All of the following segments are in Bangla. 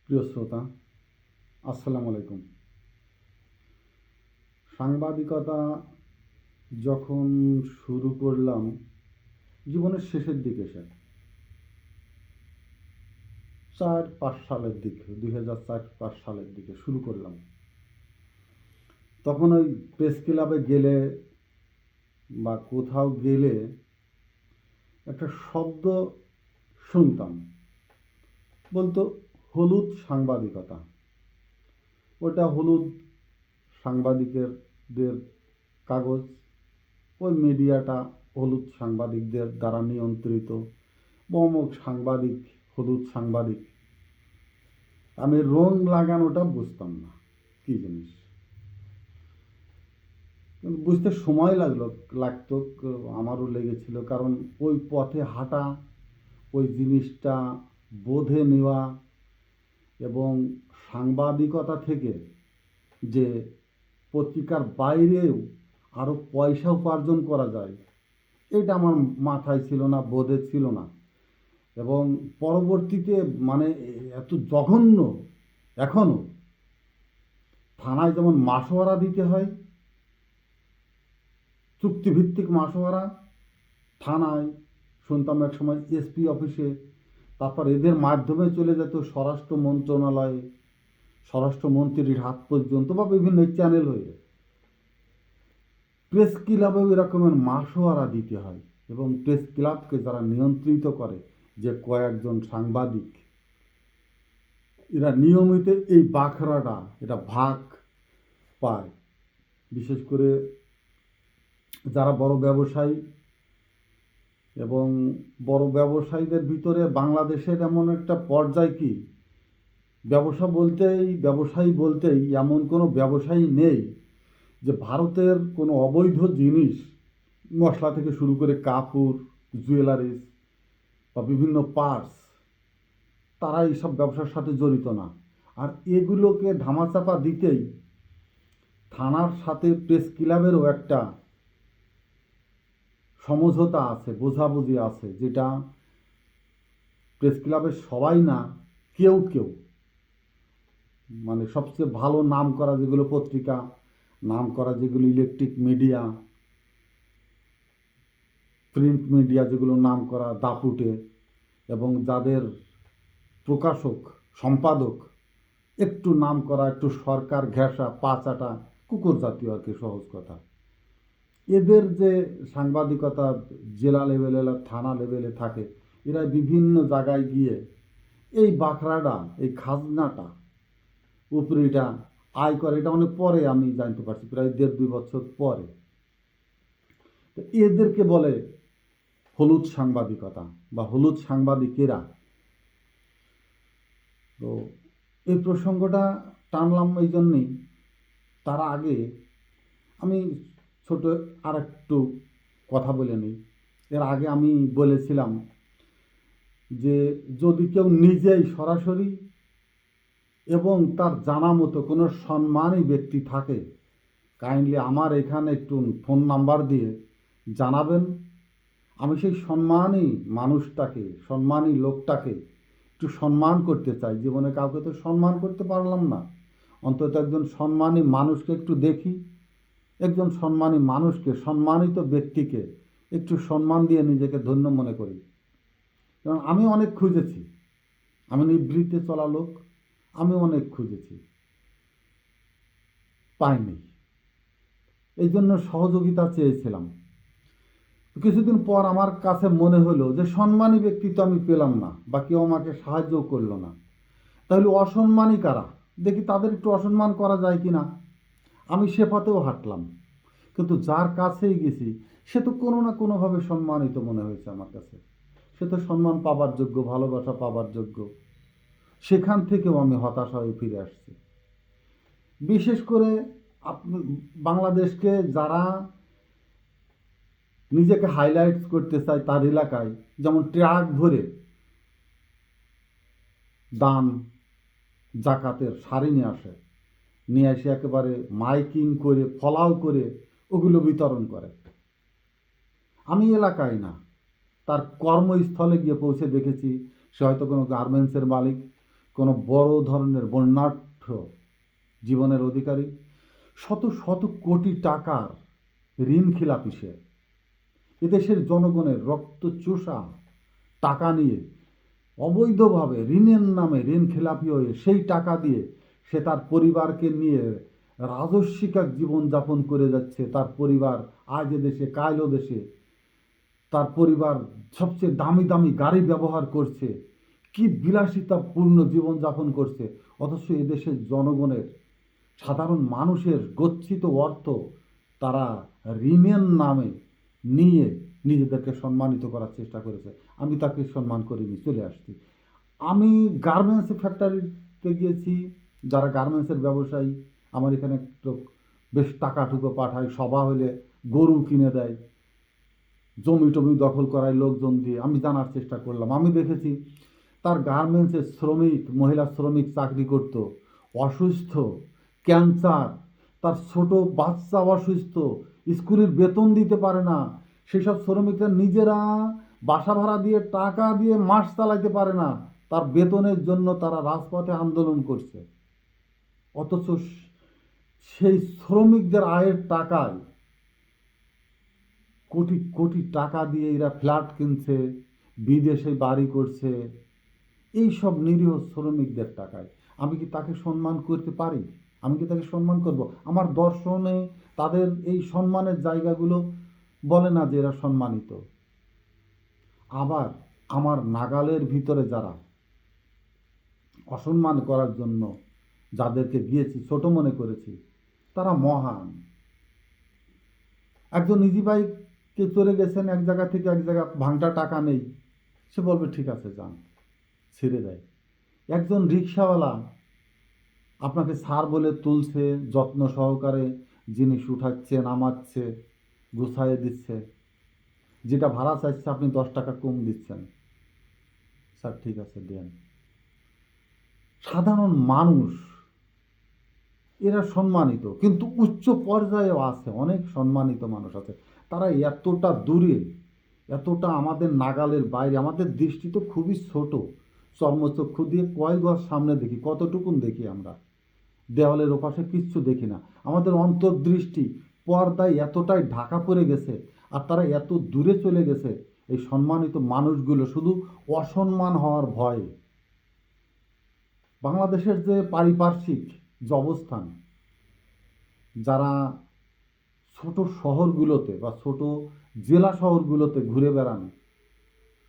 প্রিয় শ্রোতা, আসসালামু আলাইকুম। সাংবাদিকতা যখন শুরু করলাম জীবনের শেষের দিকে, 4-5 সালের দিকে, 2004-5 সালের দিকে শুরু করলাম। তখন ওই প্রেস ক্লাবে গেলে বা কোথাও গেলে একটা শব্দ শুনতাম, বলতো হলুদ সাংবাদিকতা। ওটা হলুদ সাংবাদিকদের কাগজ, ওই মিডিয়াটা হলুদ সাংবাদিকদের দ্বারা নিয়ন্ত্রিত, অমুক সাংবাদিক হলুদ সাংবাদিক। আমি রং লাগানোটা বুঝতাম না কী জিনিস, কিন্তু বুঝতে সময় লাগতো, আমারও লেগেছিল। কারণ ওই পথে হাঁটা, ওই জিনিসটা বোধে নেওয়া এবং সাংবাদিকতা থেকে যে পত্রিকার বাইরেও আরও পয়সা উপার্জন করা যায়, এটা আমার মাথায় ছিল না, বোধে ছিল না। এবং পরবর্তীতে মানে এত জঘন্য, এখনও থানায় যেমন মাসোয়ারা দিতে হয়, চুক্তিভিত্তিক মাসোয়ারা, থানায় শুনতাম এক সময় এসপি অফিসে, তারপর এদের মাধ্যমে চলে যেত স্বরাষ্ট্র মন্ত্রণালয়ে, স্বরাষ্ট্রমন্ত্রীর হাত পর্যন্ত, বা বিভিন্ন চ্যানেল হয়ে প্রেস ক্লাবেও এরকমের মাসোয়ারা দিতে হয়। এবং প্রেস ক্লাবকে যারা নিয়ন্ত্রিত করে, যে কয়েকজন সাংবাদিক, এরা নিয়মিত এই বাখরাটা এটা ভাগ পায়। বিশেষ করে যারা বড় ব্যবসায়ী, এবং বড় ব্যবসায়ীদের ভিতরে বাংলাদেশের এমন একটা পর্যায় কি, ব্যবসায়ী বলতেই এমন কোনো ব্যবসায়ী নেই যে ভারতের কোনো অবৈধ জিনিস, মশলা থেকে শুরু করে কাপড়, জুয়েলারিস বা বিভিন্ন পার্স, তারা এইসব ব্যবসার সাথে জড়িত না। আর এগুলোকে ধামাচাপা দিতেই থানার সাথে প্রেস ক্লাবেরও একটা সমঝোতা আছে, বোঝাবুঝি আছে, যেটা প্রেস ক্লাবের সবাই না, কেউ কেউ, মানে সবচেয়ে ভালো নাম করা যেগুলো পত্রিকা, নাম করা যেগুলো ইলেকট্রিক মিডিয়া, প্রিন্ট মিডিয়া যেগুলো নাম করা দাপুটে, এবং যাদের প্রকাশক, সম্পাদক একটু নাম করা, একটু সরকার ঘেঁষা, পাচাটা, কুকুর জাতীয় আর কি, সহজ কথা, এদের যে সাংবাদিকতা জেলা লেভেলে, থানা লেভেলে থাকে, এরা বিভিন্ন জায়গায় গিয়ে এই বাখরাটা, এই খাজনাটা, উপরিটা আয় করে। এটা অনেক পরে আমি জানতে পারছি, প্রায় 1.5-2 বছর পরে। তো এদেরকে বলে হলুদ সাংবাদিকতা বা হলুদ সাংবাদিকেরা। তো এই প্রসঙ্গটা টানলাম এই জন্যেই, তার আগে আমি ছোট আর একটু কথা বলে নিই। এর আগে আমি বলেছিলাম যে যদি কেউ নিজেই সরাসরি এবং তার জানা মতো কোনো সম্মানী ব্যক্তি থাকে, কাইন্ডলি আমার এখানে একটু ফোন নাম্বার দিয়ে জানাবেন। আমি সেই সম্মানী মানুষটাকে, সম্মানী লোকটাকে একটু সম্মান করতে চাই। জীবনে কাউকে তো সম্মান করতে পারলাম না, অন্তত একজন সম্মানী মানুষকে একটু দেখি, একজন সম্মানী মানুষকে, সম্মানিত ব্যক্তিকে একটু সম্মান দিয়ে নিজেকে ধন্য মনে করি। কারণ আমি অনেক খুঁজেছি, আমি নিভৃতে চলা লোক, আমি অনেক খুঁজেছি, পাইনি। এই জন্য সহযোগিতা চেয়েছিলাম। কিছুদিন পর আমার কাছে মনে হলো যে সম্মানী ব্যক্তি তো আমি পেলাম না, বা কেউ আমাকে সাহায্যও করলো না, তাহলে অসম্মানী কারা, দেখি তাদের একটু অসম্মান করা যায় কি না। আমি সে পথেও হাঁটলাম, কিন্তু যার কাছেই গেছি সে তো কোনো না কোনোভাবে সম্মানিত মনে হয়েছে আমার কাছে। সে তো সম্মান পাবার যোগ্য, ভালোবাসা পাবার যোগ্য। সেখান থেকেও আমি হতাশ হয়ে ফিরে আসছি। বিশেষ করে বাংলাদেশকে যারা নিজেকে হাইলাইটস করতে চায়, তার এলাকায় যেমন ট্রাক ভরে দান, জাকাতের শাড়ি নিয়ে এসে একেবারে মাইকিং করে, ফলাও করে ওগুলো বিতরণ করে। আমি এলাকায় না, তার কর্মস্থলে গিয়ে পৌঁছে দেখেছি সে হয়তো কোনো গার্মেন্টসের মালিক, কোনো বড় ধরনের বন্যাঢ্য জীবনের অধিকারী, শত শত কোটি টাকার ঋণ খেলাপি সে। এদেশের জনগণের রক্ত চোষা টাকা নিয়ে অবৈধভাবে ঋণের নামে ঋণ খেলাপি হয়ে সেই টাকা দিয়ে সে তার পরিবারকে নিয়ে রাজস্বিক এক জীবনযাপন করে যাচ্ছে। তার পরিবার আজ এদেশে কাল ও দেশে, তার পরিবার সবচেয়ে দামি দামি গাড়ি ব্যবহার করছে, কি বিলাসিতাপূর্ণ জীবনযাপন করছে। অথচ এদেশের জনগণের, সাধারণ মানুষের গচ্ছিত অর্থ তারা ঋণের নামে নিয়ে নিজেদেরকে সম্মানিত করার চেষ্টা করেছে। আমি তাকে সম্মান করিনি, চলে আসছি। আমি গার্মেন্টস ফ্যাক্টরিতে গিয়েছি, যারা গার্মেন্টসের ব্যবসায়ী, আমার এখানে একটু বেশ টাকাটুকু পাঠায়, সভা হলে গরু কিনে দেয়, জমি টমি দখল করায় লোকজন দিয়ে। আমি জানার চেষ্টা করলাম, আমি দেখেছি তার গার্মেন্টসের শ্রমিক, মহিলা শ্রমিক চাকরি করত, অসুস্থ, ক্যান্সার, তার ছোট বাচ্চা অসুস্থ, স্কুলের বেতন দিতে পারে না, সেসব শ্রমিকরা নিজেরা বাসা ভাড়া দিয়ে টাকা দিয়ে মাস চালাইতে পারে না, তার বেতনের জন্য তারা রাজপথে আন্দোলন করছে। অথচ সেই শ্রমিকদের আয়ের টাকায় কোটি কোটি টাকা দিয়ে এরা ফ্ল্যাট কিনছে, বিদেশে বাড়ি করছে, এই সব নিরীহ শ্রমিকদের টাকায়। আমি কি তাকে সম্মান করতে পারি? আমি কি তাকে সম্মান করব? আমার দর্শনে তাদের এই সম্মানের জায়গাগুলো বলে না যে এরা সম্মানিত। আবার আমার নাগালের ভিতরে যারা অসম্মান করার জন্য যাদেরকে গিয়েছি, ছোট মনে করেছি, তারা মহান। একজন ইজি বাইকে চলে গেছেন এক জায়গা থেকে এক জায়গা, ভাঙটা টাকা নেই, সে বলবে ঠিক আছে যান, ছেড়ে দেয়। একজন রিক্সাওয়ালা আপনাকে স্যার বলে তুলছে, যত্ন সহকারে জিনিস উঠাচ্ছে, নামাচ্ছে, গুছাইয়ে দিচ্ছে, যেটা ভাড়া চাইছে আপনি 10 টাকা কম দিচ্ছেন, স্যার ঠিক আছে দেন। সাধারণ মানুষ এরা সম্মানিত, কিন্তু উচ্চ পর্যায়েও আছে অনেক সম্মানিত মানুষ আছে, তারা এতটা দূরে, এতটা আমাদের নাগালের বাইরে। আমাদের দৃষ্টি তো খুবই ছোট, চর্মচক্ষু দিয়ে কয় গজ সামনে দেখি, কতটুকুন দেখি আমরা, দেওয়ালের ওপাশে কিচ্ছু দেখি না। আমাদের অন্তর্দৃষ্টি পর্দায় এতটাই ঢাকা পড়ে গেছে, আর তারা এত দূরে চলে গেছে এই সম্মানিত মানুষগুলো শুধু অসম্মান হওয়ার ভয়ে। বাংলাদেশের যে পারিপার্শ্বিক যে অবস্থান, যারা ছোট শহরগুলোতে বা ছোট জেলা শহরগুলোতে ঘুরে বেড়ান,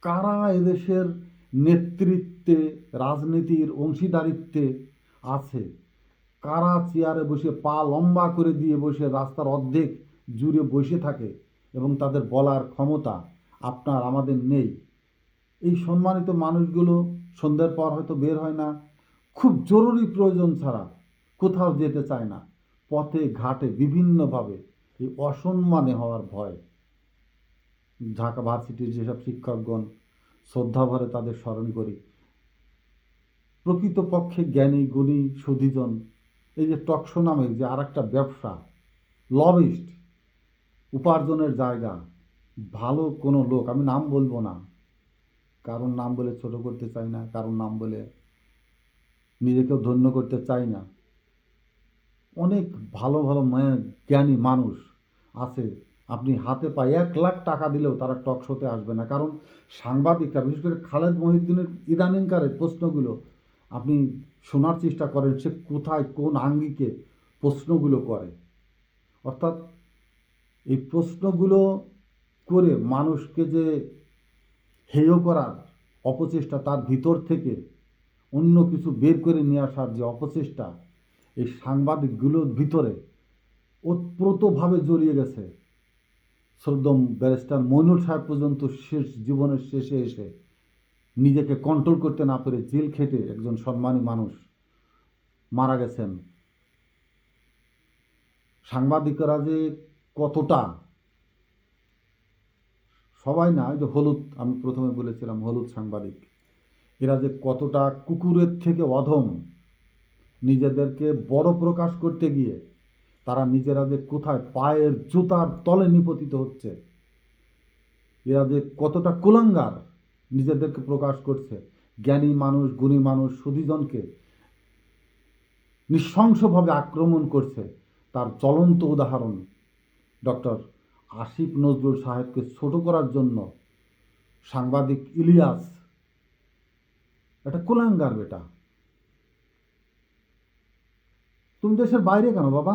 কারা এদেশের নেতৃত্বে, রাজনীতির অংশীদারিত্বে আছে, কারা চেয়ারে বসে পা লম্বা করে দিয়ে বসে রাস্তার অর্ধেক জুড়ে বসে থাকে এবং তাদের বলার ক্ষমতা আপনার আমাদের নেই। এই সম্মানিত মানুষগুলো সন্ধ্যার পর হয়তো বের হয় না, খুব জরুরি প্রয়োজন ছাড়া কোথাও যেতে চায় না, পথে ঘাটে বিভিন্নভাবে এই অসম্মানে হওয়ার ভয়। ঢাকা ভার্সিটির যেসব শিক্ষকগণ, শ্রদ্ধাভরে তাদের স্মরণ করি, প্রকৃতপক্ষে জ্ঞানী গুণী সুধীজন। এই যে টকশো নামে যে আর একটা ব্যবসা, লবিস্ট, উপার্জনের জায়গা, ভালো কোনো লোক, আমি নাম বলবো না, কারণ নাম বলে ছোট করতে চাই না, কারণ নাম বলে নিজেকেও ধন্য করতে চাই না, অনেক ভালো ভালো জ্ঞানী মানুষ আছে, আপনি হাতে পায়ে 1 লাখ টাকা দিলেও তারা টক শোতে আসবে না। কারণ সাংবাদিকরা, বিশেষ করে খালেদ মহিউদ্দিনের ইদানিংকারের প্রশ্নগুলো আপনি শোনার চেষ্টা করেন, সে কোথায় কোন আঙ্গিকে প্রশ্নগুলো করে। অর্থাৎ এই প্রশ্নগুলো করে মানুষকে যে হেয় করার অপচেষ্টা, তার ভিতর থেকে অন্য কিছু বের করে নিয়ে আসার যে অপচেষ্টা, এই সাংবাদিকগুলোর ভিতরে ওতপ্রোতভাবে জড়িয়ে গেছে। শ্রদ্ধেয় ব্যারিস্টার মইনুল সাহেব পর্যন্ত শেষ জীবনের শেষে এসে নিজেকে কন্ট্রোল করতে না পেরে জেল খেটে একজন সম্মানী মানুষ মারা গেছেন। সাংবাদিকরা যে কতটা, সবাই না, যে হলুদ, আমি প্রথমে বলেছিলাম হলুদ সাংবাদিক, এরা যে কতটা কুকুরের থেকে অধম, নিজেদেরকে বড় প্রকাশ করতে গিয়ে তারা নিজেরা যে কোথায় পায়ের জুতার তলে নিপতিত হচ্ছে, এরা যে কতটা কুলাঙ্গার নিজেদেরকে প্রকাশ করছে, জ্ঞানী মানুষ, গুণী মানুষ, সুধীজনকে নৃশংসভাবে আক্রমণ করছে, তার জ্বলন্ত উদাহরণ ডক্টর আসিফ নজরুল সাহেবকে ছোট করার জন্য সাংবাদিক ইলিয়াস এটা কুলাঙ্গার বেটা। তুমি দেশের বাইরে কেন বাবা?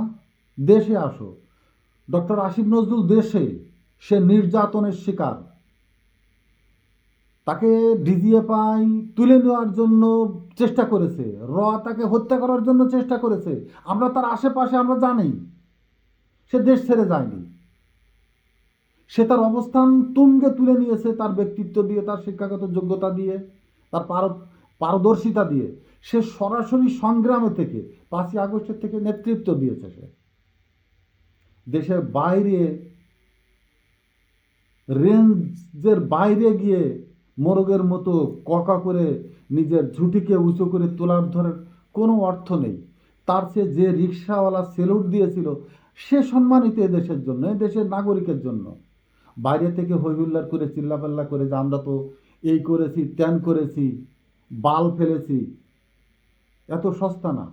দেশে আসো। ডক্টর আসিফ নজরুল দেশে, সে নির্যাতনের শিকার। তাকে ডিজিএফআই তুলে নেওয়ার জন্য চেষ্টা করেছে, তাকে হত্যা করার জন্য চেষ্টা করেছে। আমরা তার আশেপাশে আমরা জানি, সে দেশ ছেড়ে যায়নি। সে তার অবস্থান তুঙ্গে তুলে নিয়েছে, তার ব্যক্তিত্ব দিয়ে, তার শিক্ষাগত যোগ্যতা দিয়ে, তার পারদর্শিতা দিয়ে। সে সরাসরি সংগ্রামে থেকে 5ই আগস্টের থেকে নেতৃত্ব দিয়েছে। সে দেশের বাইরে, রেঞ্জের বাইরে গিয়ে মোরগের মতো ককা করে নিজের ঝুঁটিকে উঁচু করে তোলার ধরে কোনো অর্থ নেই। তার যে রিক্সাওয়ালা সেলুট দিয়েছিল, সে সম্মানিত এদেশের জন্য, এদেশের নাগরিকের জন্য। বাইরে থেকে হইহুল্লার করে চিল্লাপাল্লা করে যে আমরা তো এই করেছি, ত্যান করেছি, বাল ফেলেছি, এত সস্তা না।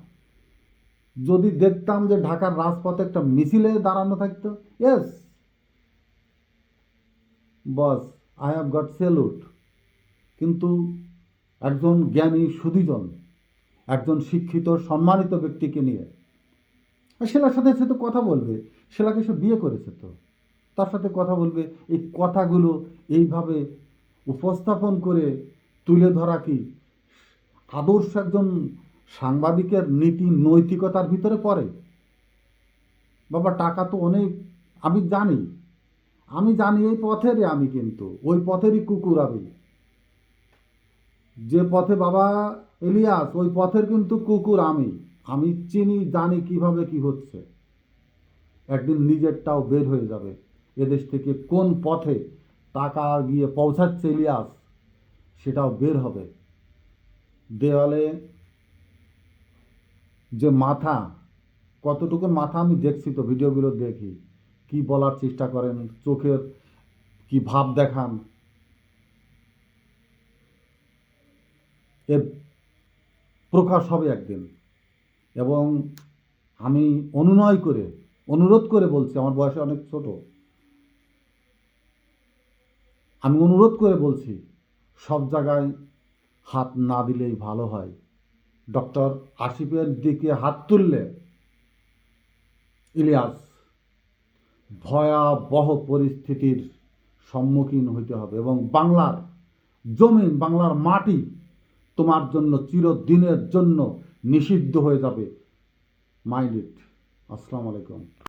যদি দেখতাম যে ঢাকার রাজপথে একটা মিছিলে দাঁড়ানো থাকতো, yes boss, I have got salute. কিন্তু একজন জ্ঞানী সুধীজন, একজন শিক্ষিত সম্মানিত ব্যক্তিকে নিয়ে সেলার সাথে সে তো কথা বলবে। সেলাকে সে বিয়ে করেছে, তো তার সাথে কথা বলবে। এই কথাগুলো এইভাবে উপস্থাপন করে তুলে ধরা কি আদর্শ একজন সাংবাদিকের নীতি নৈতিকতার ভিতরে পড়ে? বাবা, টাকা তো অনেক, আমি জানি এই পথেরই, আমি কিন্তু ওই পথেরই কুকুর। আমি যে পথে বাবা ইলিয়াস, ওই পথের কিন্তু কুকুর আমি চিনি, জানি কিভাবে কি হচ্ছে। একদিন নিজেরটাও বের হয়ে যাবে। এদেশ থেকে কোন পথে টাকা গিয়ে পৌঁছাচ্ছে ইলিয়াস, সেটাও বের হবে। দেওয়ালে যে মাথা, কতটুকু মাথা আমি দেখছি, তো ভিডিওগুলো দেখি কি বলার চেষ্টা করেন, চোখের কি ভাব দেখান, এর প্রকাশ হবে একদিন। এবং আমি অনুরোধ করে বলছি, আমার বয়সে অনেক ছোট, আমি অনুরোধ করে বলছি, সব জায়গায় হাত না দিলেই ভালো হয়। ডক্টর আসিফের দিকে হাত তুললে ইলিয়াস ভয়াবহ পরিস্থিতির সম্মুখীন হইতে হবে, এবং বাংলার জমিন, বাংলার মাটি তোমার জন্য চিরদিনের জন্য নিষিদ্ধ হয়ে যাবে। Mind it. আসসালামু আলাইকুম।